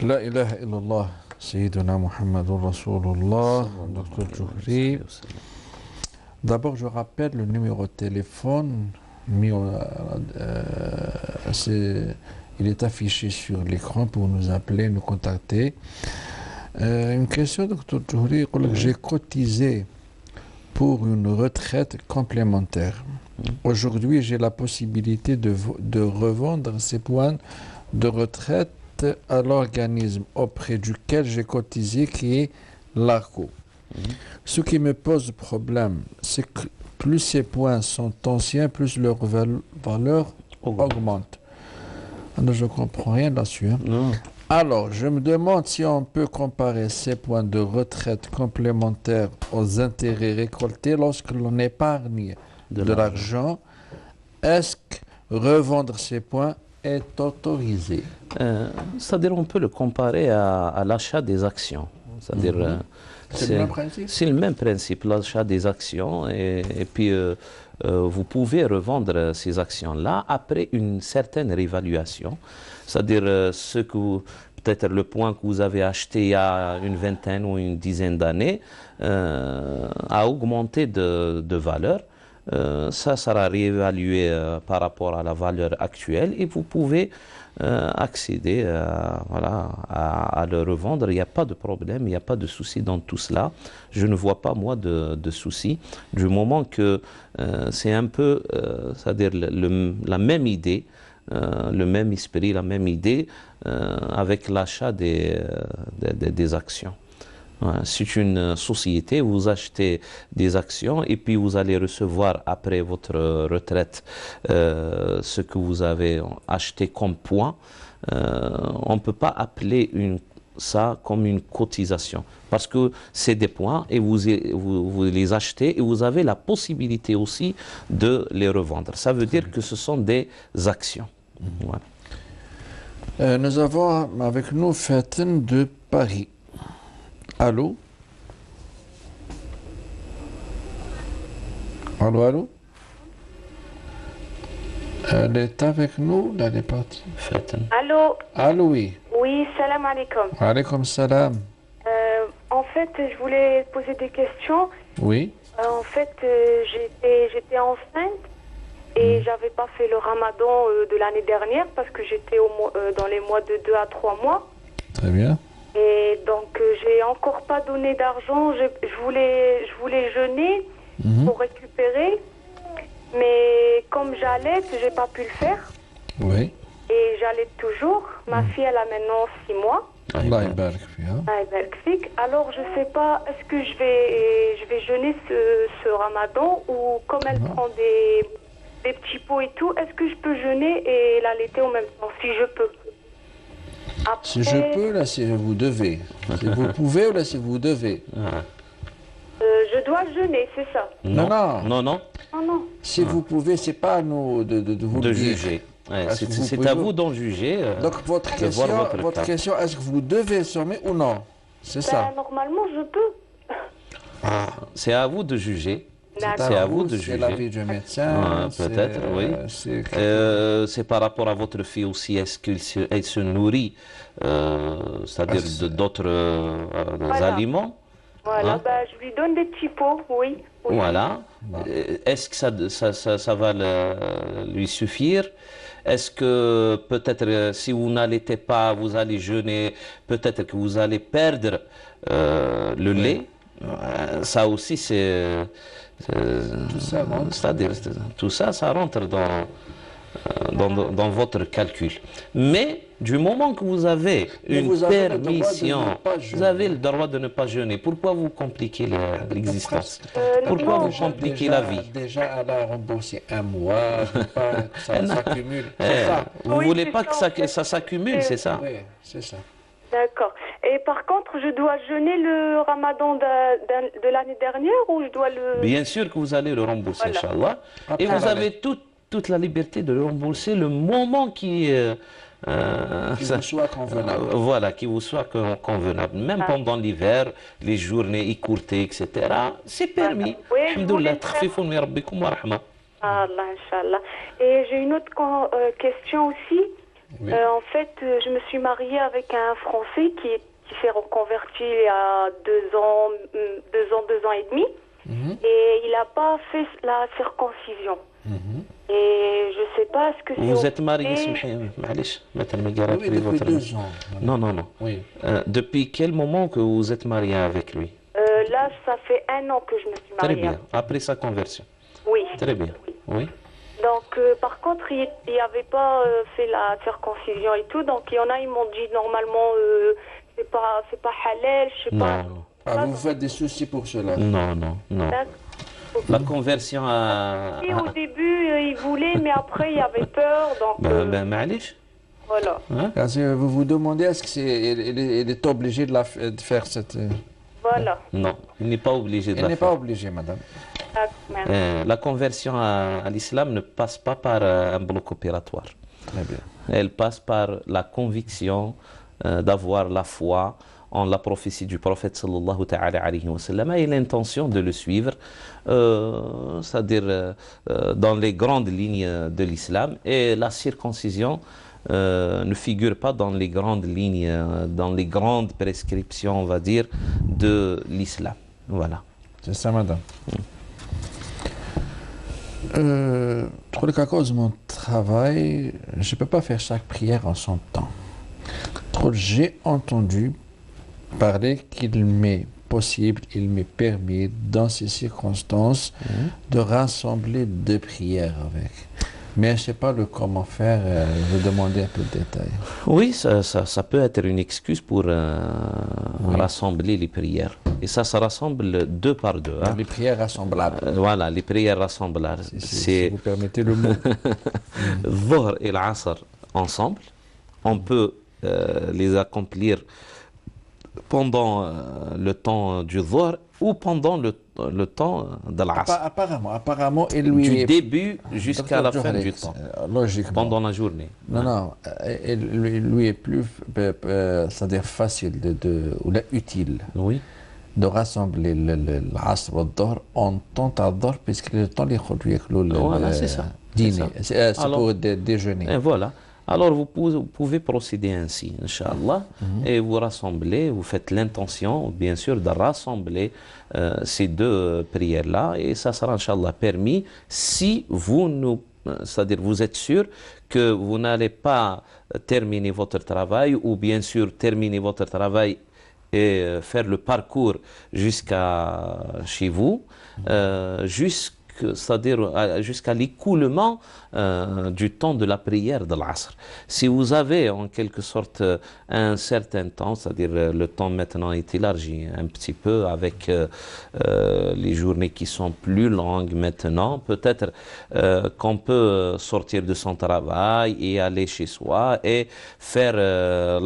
La ilaha illallah, Sayyiduna Muhammadur Rasulullah, Dr. Juhri. D'abord, je rappelle le numéro de téléphone. Il est affiché sur l'écran pour nous appeler, nous contacter. Une question, Dr. Juhri. J'ai cotisé pour une retraite complémentaire. Aujourd'hui, j'ai la possibilité de revendre ces points de retraite à l'organisme auprès duquel j'ai cotisé, qui est l'ARCO. Ce qui me pose problème, c'est que plus ces points sont anciens, plus leur valeur augmente. Alors, je ne comprends rien là-dessus. Alors, je me demande si on peut comparer ces points de retraite complémentaires aux intérêts récoltés lorsque l'on épargne de l'argent. Est-ce que revendre ces points est autorisé? C'est-à-dire, on peut le comparer à l'achat des actions. C'est-à-dire, c'est le même principe? C'est le même principe, l'achat des actions. Et puis, vous pouvez revendre ces actions-là après une certaine réévaluation. C'est-à-dire, peut-être le point que vous avez acheté il y a une vingtaine ou une dizaine d'années a augmenté de valeur. Ça sera réévalué par rapport à la valeur actuelle et vous pouvez accéder à le revendre. Il n'y a pas de problème, il n'y a pas de souci dans tout cela. Je ne vois pas, moi, de souci, du moment que c'est un peu, c'est-à-dire la même idée, le même esprit, la même idée avec l'achat des actions. C'est une société, vous achetez des actions et puis vous allez recevoir après votre retraite ce que vous avez acheté comme points. On ne peut pas appeler ça comme une cotisation parce que c'est des points et vous les achetez et vous avez la possibilité aussi de les revendre. Ça veut dire que ce sont des actions. Voilà. Nous avons avec nous Fatin de Paris. Allô? Allô, allô? Elle est avec nous, elle est partie. Allô? Allô, oui. Oui, salam alaikum. Alaikum salam. En fait, je voulais poser des questions. Oui. En fait, j'étais enceinte et j'avais pas fait le ramadan de l'année dernière parce que j'étais dans les mois de 2 à 3 mois. Très bien. Et donc, j'ai encore pas donné d'argent. Je voulais jeûner pour récupérer. Mais comme j'allaite, j'ai pas pu le faire. Oui. Et j'allaite toujours. Ma fille, elle a maintenant 6 mois. Allah yabarak fiha. Alors, je sais pas, est-ce que je vais jeûner ce ramadan ou comme elle prend des petits pots et tout, est-ce que je peux jeûner et l'allaiter en même temps, si je peux? Après, si je peux, là, si vous devez. Si vous pouvez ou là, si vous devez. Je dois jeûner, c'est ça? Non. Non. Non. Si vous pouvez, c'est pas à nous de vous de dire. juger. C'est à vous d'en juger. Donc votre question, est-ce que vous devez sommer ou non? C'est ça. Normalement, je peux. C'est à vous de juger. D'accord. C'est à vous de C'est juger. l'avis du médecin. Peut-être, oui. C'est par rapport à votre fille aussi. Est-ce qu'elle se nourrit, c'est-à-dire d'autres aliments? Voilà, je lui donne des petits pots, oui. Voilà. Est-ce que ça va lui suffire? Est-ce que peut-être si vous n'allaitez pas, vous allez jeûner, peut-être que vous allez perdre le lait? Ça aussi, c'est-à-dire tout ça, ça rentre dans votre calcul. Mais du moment que vous avez une permission, vous avez le droit de ne pas jeûner. Pourquoi vous compliquez l'existence? Pourquoi vous compliquez la vie? Déjà, elle a remboursé un mois, ça s'accumule. Oui, Vous ne voulez c'est pas que ça s'accumule, c'est ça? Oui, c'est ça. D'accord. Et par contre, je dois jeûner le ramadan de l'année dernière ou je dois le... Bien sûr que vous allez le rembourser, Inch'Allah. Et vous avez toute la liberté de le rembourser le moment qui vous soit convenable. Voilà, qui vous soit convenable. Même pendant l'hiver, les journées écourtées, etc. C'est permis. Alhamdoulilah, takhfifun min rabbikum wa rahma. Allah, Inch'Allah. Et j'ai une autre question aussi. Oui. En fait, je me suis mariée avec un Français qui s'est reconverti il y a 2 ans et demi. Et il n'a pas fait la circoncision. Et je ne sais pas ce que c'est. Vous êtes marié, معليش مثلا ما قالت Oui, لي depuis votre 2 ans. Non, non, non. Oui. Depuis quel moment que vous êtes marié avec lui? Là, ça fait 1 an que je me suis Très mariée. bien, après sa conversion. Oui. Très bien, oui. Donc, par contre, il n'avait pas fait la circoncision et tout. Donc, il y en a, ils m'ont dit normalement, c'est pas halal, je sais pas. Non, Ah, vous faites des soucis pour cela. non, non, non. La conversion à... Et au début, il voulait, mais après, il avait peur. Donc, Ben, معليش. voilà. Parce que vous vous demandez est-ce qu'elle est obligée de faire cette... Voilà. Non, il n'est pas obligé de Elle la n'est faire. pas obligée, madame. Merci. La conversion à l'islam ne passe pas par un bloc opératoire. Très bien. Elle passe par la conviction d'avoir la foi en la prophétie du prophète sallallahu ta'ala alayhi wa sallam et l'intention de le suivre, c'est-à-dire dans les grandes lignes de l'islam. Et la circoncision ne figure pas dans les grandes lignes, dans les grandes prescriptions, on va dire, de l'islam. Voilà. C'est ça, madame. À cause de mon travail, je ne peux pas faire chaque prière en son temps. J'ai entendu parler qu'il m'est possible, il m'est permis, dans ces circonstances, de rassembler 2 prières avec. Mais je ne sais pas comment faire, je vais demander un peu de détails. Oui, ça peut être une excuse pour rassembler les prières. Et ça se rassemble 2 par 2. Hein. Les prières rassemblables. Voilà, les prières rassemblables. Si vous permettez le mot. Dhuhr et l'Asr ensemble. On peut les accomplir pendant le temps du Dhuhr ou pendant le temps de l'Asr. Apparemment, et lui du début jusqu'à la fin du temps. Logiquement. Pendant la journée. Non, lui est plus, c'est-à-dire facile ou utile. Oui. De rassembler l'Asr et le Dhuhr en temps à Dhuhr, puisque le temps voilà, c'est ça. Dîner. C'est pour déjeuner. Et voilà. Alors vous pouvez procéder ainsi, Inch'Allah, et vous rassemblez, vous faites l'intention, bien sûr, de rassembler ces 2 prières-là, et ça sera, Inch'Allah, permis si c'est-à-dire vous êtes sûr que vous n'allez pas terminer votre travail, ou bien sûr terminer votre travail et faire le parcours jusqu'à chez vous, c'est-à-dire jusqu'à l'écoulement du temps de la prière de l'Asr. Si vous avez en quelque sorte un certain temps, c'est-à-dire le temps maintenant est élargi un petit peu avec les journées qui sont plus longues maintenant, peut-être qu'on peut sortir de son travail et aller chez soi et faire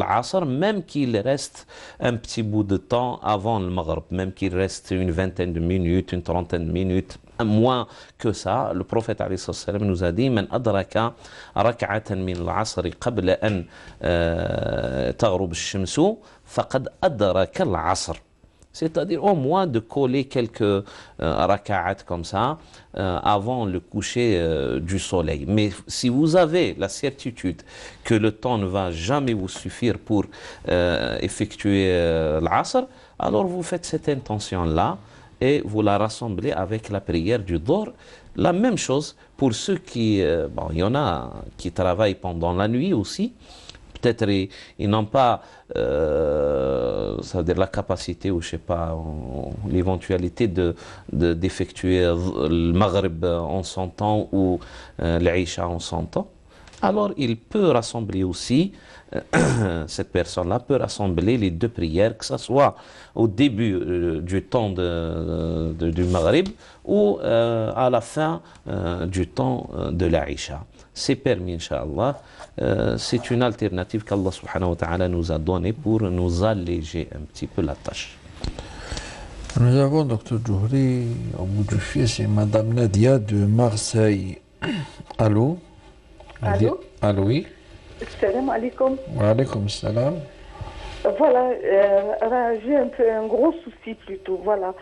l'Asr, même qu'il reste un petit bout de temps avant le Maghrib, même qu'il reste une vingtaine de minutes, une trentaine de minutes, moins que ça. Le prophète alayhi salam nous a dit man adraka rak'atan min al-'asr qabla an taghrub ash-shamsu faqad adraka al-'asr. C'est-à-dire au moins de coller quelques raka'at comme ça avant le coucher du soleil. Mais si vous avez la certitude que le temps ne va jamais vous suffire pour effectuer l'Asr, alors vous faites cette intention-là et vous la rassemblez avec la prière du Dhuhr. La même chose pour ceux qui... il y en a qui travaillent pendant la nuit aussi. Peut-être ils n'ont pas c'est-à-dire la capacité ou je sais pas, l'éventualité d'effectuer le Maghrib en son temps ou l'Aïcha en son temps. Alors il peut rassembler aussi, cette personne-là peut rassembler les 2 prières, que ce soit au début du temps du Maghrib ou à la fin du temps de l'Aïcha. C'est permis, Inch'Allah. C'est une alternative qu'Allah subhanahu wa ta'ala nous a donnée pour nous alléger un petit peu la tâche. Nous avons, Dr Djouri, au bout du fil, c'est Madame Nadia de Marseille. Allô? Allô? Allô, oui. Salam alaikum. Wa alaikum salam. Voilà, j'ai un gros souci plutôt. Voilà,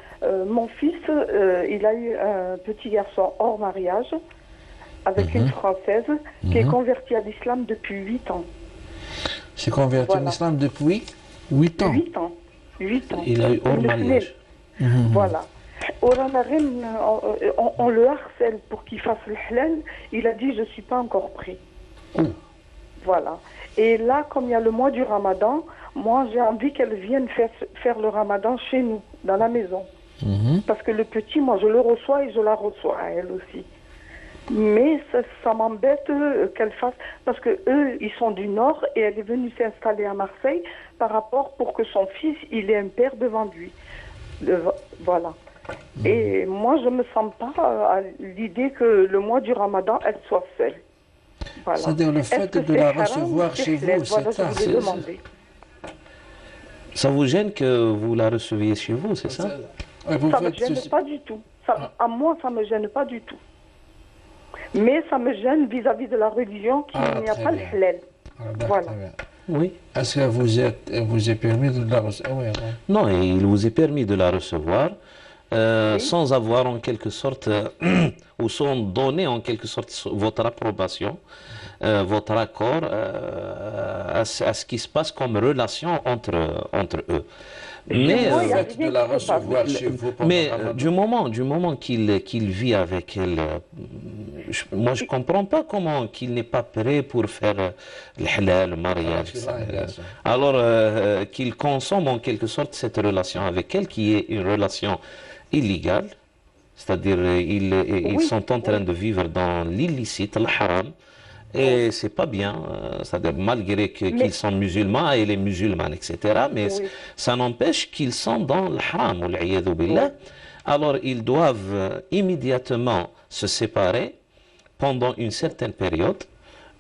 mon fils, il a eu un petit garçon hors mariage avec une Française qui est convertie à l'islam depuis 8 ans. C'est converti Voilà. en islam depuis 8 ans. 8 ans. 8 ans. Il a eu hors mariage. Voilà. On le harcèle pour qu'il fasse le halal. Il a dit je ne suis pas encore prêt. Voilà. Et là, comme il y a le mois du Ramadan, moi j'ai envie qu'elle vienne faire le Ramadan chez nous, dans la maison. Parce que le petit, moi je le reçois et je la reçois, elle aussi. Mais ça m'embête qu'elle fasse, parce que eux, ils sont du Nord et elle est venue s'installer à Marseille par rapport pour que son fils, il ait un père devant lui. Voilà. Et moi, je me sens pas à l'idée que le mois du Ramadan, elle soit seule. Voilà. C'est-à-dire le fait de la recevoir chez vous, c'est ça. Je voulais demander. Ça vous gêne que vous la receviez chez vous, c'est ça? Ouais, vous Ça ne me faites gêne ceci- pas du tout. À moi, ça ne me gêne pas du tout. Mais ça me gêne vis-à-vis de la religion qu'il n'y a très pas le bien. halal. d'accord, Voilà. très bien. Oui. Est-ce que vous est permis de la recevoir? Oui, oui. Non, et il vous est permis de la recevoir sans avoir en quelque sorte, ou sans donner en quelque sorte votre approbation, votre accord à ce qui se passe comme relation entre eux. Mais, moi, Le il y a fait de la recevoir chez vous pendant mais le Ramadan. du moment qu'il vit avec elle, moi je comprends pas comment qu'il n'est pas prêt pour faire le halal, le mariage. c'est vrai, bien sûr. Alors qu'il consomme en quelque sorte cette relation avec elle qui est une relation illégale, c'est-à-dire ils sont en train de vivre dans l'illicite, le haram. Et c'est pas bien, c'est-à-dire malgré qu'ils sont musulmans et les musulmanes, etc. Mais ça n'empêche qu'ils sont dans le haram, wal-'iyadhu billah. Alors ils doivent immédiatement se séparer pendant une certaine période,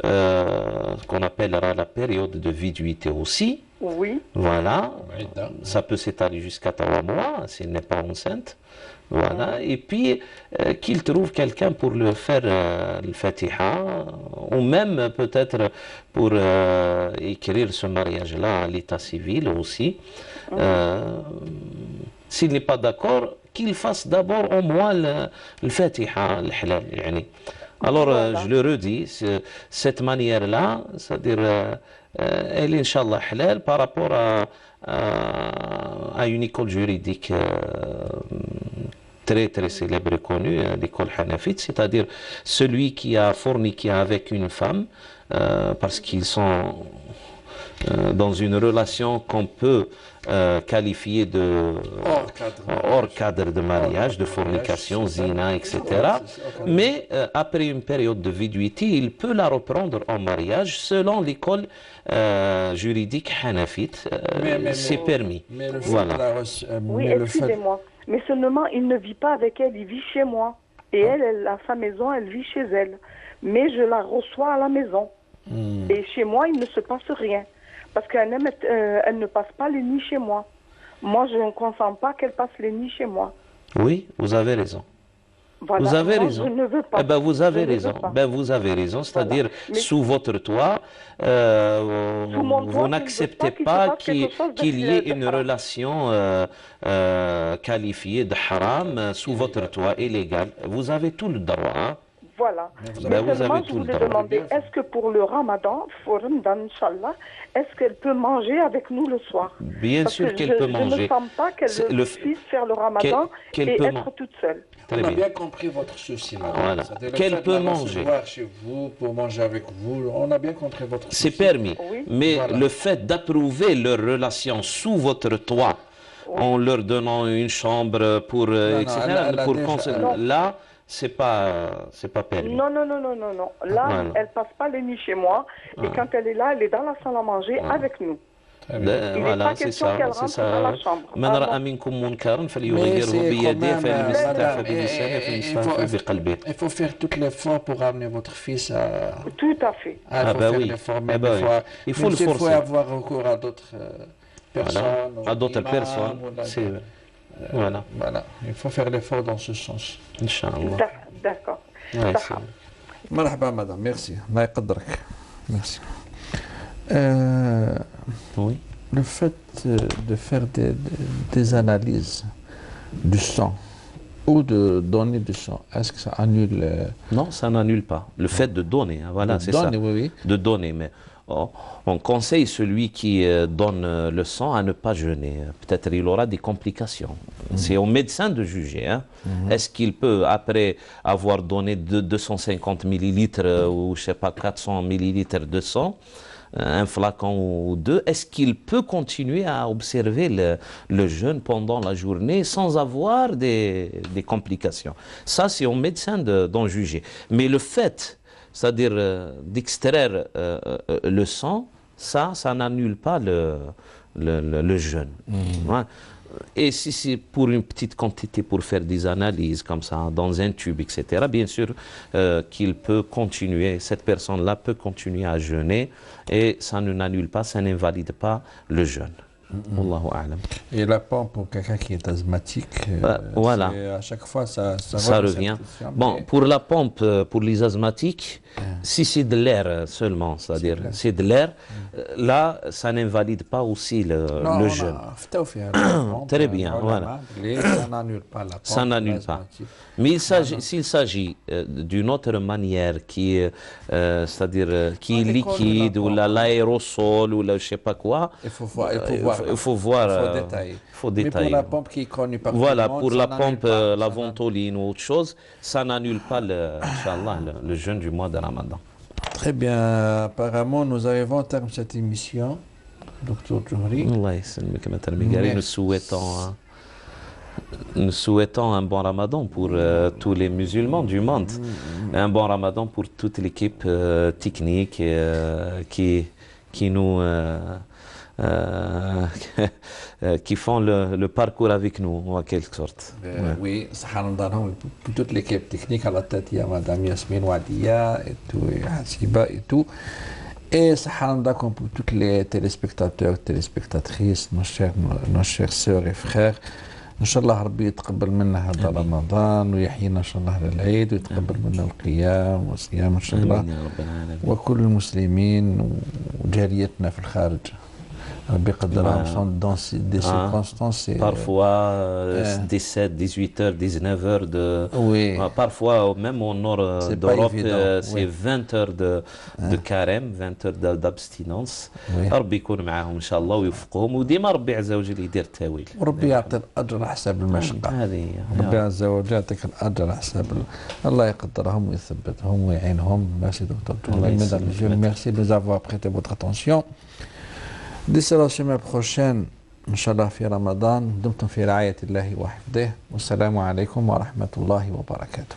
qu'on appellera la période de viduité aussi. Oui. Voilà, Oui, d'accord. ça peut s'étaler jusqu'à 3 mois s'il n'est pas enceinte. Voilà, et puis qu'il trouve quelqu'un pour le faire le Fatiha, ou même peut-être pour écrire ce mariage-là à l'état civil aussi. S'il n'est pas d'accord, qu'il fasse d'abord au moins le Fatiha, le halal. Yani. Alors, je le redis, cette manière-là, c'est-à-dire, elle est, Inch'Allah, halal par rapport à une école juridique très très célèbre et connue, l'école Hanafite, c'est-à-dire celui qui a forniqué avec une femme, parce qu'ils sont dans une relation qu'on peut qualifier de hors cadre de mariage, de fornication, zina, etc. Mais après une période de viduité, il peut la reprendre en mariage selon l'école juridique hanafite. C'est permis. Mais le fait Voilà. de la Oui, mais le fait- excusez-moi. Mais seulement, il ne vit pas avec elle, il vit chez moi. Et elle a sa maison, elle vit chez elle. Mais je la reçois à la maison. Et chez moi, il ne se passe rien. Parce qu'elle elle ne passe pas les nuits chez moi. Moi, je ne consens pas qu'elle passe les nuits chez moi. Oui, vous avez raison. Voilà. Vous avez Moi, raison. Je ne veux pas. Eh ben, vous avez Je ne raison. veux pas. Ben, vous avez raison. C'est-à-dire, Mais- sous votre toit, Sous mon toit, je vous ne n'acceptez veux pas qu'il se pas passe quelque chose qu'il y ait de une haram. relation qualifiée de haram sous votre toit illégal. Vous avez tout le droit. Hein? Voilà. vous Mais avez- vous seulement, avez je tout le voulais droit. demander, est-ce que pour le Ramadan, Inch'Allah, est-ce qu'elle peut manger avec nous le soir? Bien Parce sûr que qu'elle peut Je ne manger. sens pas qu'elle C'est puisse faire le Ramadan qu'elle et peut être man- toute seule. Très On a bien. bien compris votre souci là. Voilà. C'est-à-dire le Qu'elle fait de peut la manger. recevoir chez vous, pour manger avec vous, on a bien compris votre souci. C'est permis. Oui. Mais Voilà. le fait d'approuver leur relation sous votre toit, en leur donnant une chambre pour, etc., elle a pour déjà- cons- là, c'est pas permis. Non, non, non, non, non, non. Là, Voilà. elle passe pas les nuits chez moi. Et quand elle est là, elle est dans la salle à manger avec nous. Très bien. Il n'est Voilà, pas c'est question ça, qu'elle c'est rentre ça. dans la chambre. من Ah, رأى non. منكم منكرا Mais فليغيره c'est بيده quand même, فإن استطاع madame, فبلسانه فإن استطاع il فبقلبه. faut faire tout l'effort pour ramener votre fils à... Tout à fait. Ah, il Ah faut bah faire oui. l'effort, Ah même bah des oui. fois, Il faut même le s'il faut forcer. avoir recours à d'autres personnes. À d'autres imams, personnes. ou Voilà, voilà, il faut faire l'effort dans ce sens. Inch'Allah. D'accord. Ouais, c'est- مرحبا madame, merci. الله يقدرك. Merci. Oui. Le fait de faire des analyses du sang ou de donner du sang, est-ce que ça annule Non, ça n'annule pas. Le fait de donner, hein, voilà, c'est ça. oui, oui. De donner, mais on conseille celui qui donne le sang à ne pas jeûner. Peut-être il aura des complications. C'est au médecin de juger. Hein. Est-ce qu'il peut, après avoir donné 250 millilitres ou je sais pas 400 millilitres de sang, un flacon ou deux, est-ce qu'il peut continuer à observer le jeûne pendant la journée sans avoir des complications? Ça, c'est au médecin d'en juger. Mais le fait, c'est-à-dire d'extraire le sang, ça n'annule pas le jeûne. Ouais. Et si c'est pour une petite quantité, pour faire des analyses comme ça, dans un tube, etc., bien sûr qu'il peut continuer, cette personne-là peut continuer à jeûner et ça ne n'annule pas, ça n'invalide pas le jeûne. Wallahu a'lam. Et la pompe pour quelqu'un qui est asthmatique, voilà. à chaque fois ça revient. Bon, pour la pompe, pour les asthmatiques, si c'est de l'air seulement, c'est-à-dire c'est de l'air, là, ça n'invalide pas aussi le jeûne. Très bien, voilà. Ça n'annule pas la pompe. Ça n'annule pas. Mais s'il s'agit d'une autre manière qui est, c'est-à-dire qui est liquide, ou l'aérosol, ou je ne sais pas quoi, il faut voir. Il faut détailler. Mais pour la pompe qui est connue par voilà, pour la pompe, la ventoline ou autre chose, ça n'annule pas, Inch'Allah, le jeûne du mois de Ramadan. Très bien. Apparemment, nous arrivons au terme de cette émission. Docteur Djouri. Nous souhaitons un bon Ramadan pour tous les musulmans du monde. Un bon Ramadan pour toute l'équipe technique qui nous... qui font le parcours avec nous, en quelque sorte. Oui, pour toute l'équipe technique, à la tête, il y a Madame Yasmine Wadia et tout, et Hasiba et tout. Et pour tous les téléspectateurs, téléspectatrices, nos chers sœurs et frères. إن شاء الله ربي يتقبل منا هذا رمضان ويحيينا إن شاء الله للعيد ويتقبل منا القيام والصيام إن شاء الله وكل المسلمين وجاليتنا في الخارج ربي يقدرهم sont dans des circonstances parfois 17, 18h, 19h parfois même au nord d'Europe c'est 20 heures de carême, 20 heures d'abstinence. ربي يكون معاهم إن شاء الله ويوفقهم وديما ربي عز وجل يدير التاويل وربي يعطي الأجر على حساب المشقة. ربي عز وجل يعطيك الأجر على حساب الله يقدرهم ويثبتهم ويعينهم. Merci docteur Djouri. Mesdames et messieurs, merci de nous avoir prêté votre attention. D'ici la semaine prochaine, Inch'Allah, في رمضان دمتم في رعاية الله وحفظه والسلام عليكم ورحمة الله وبركاته.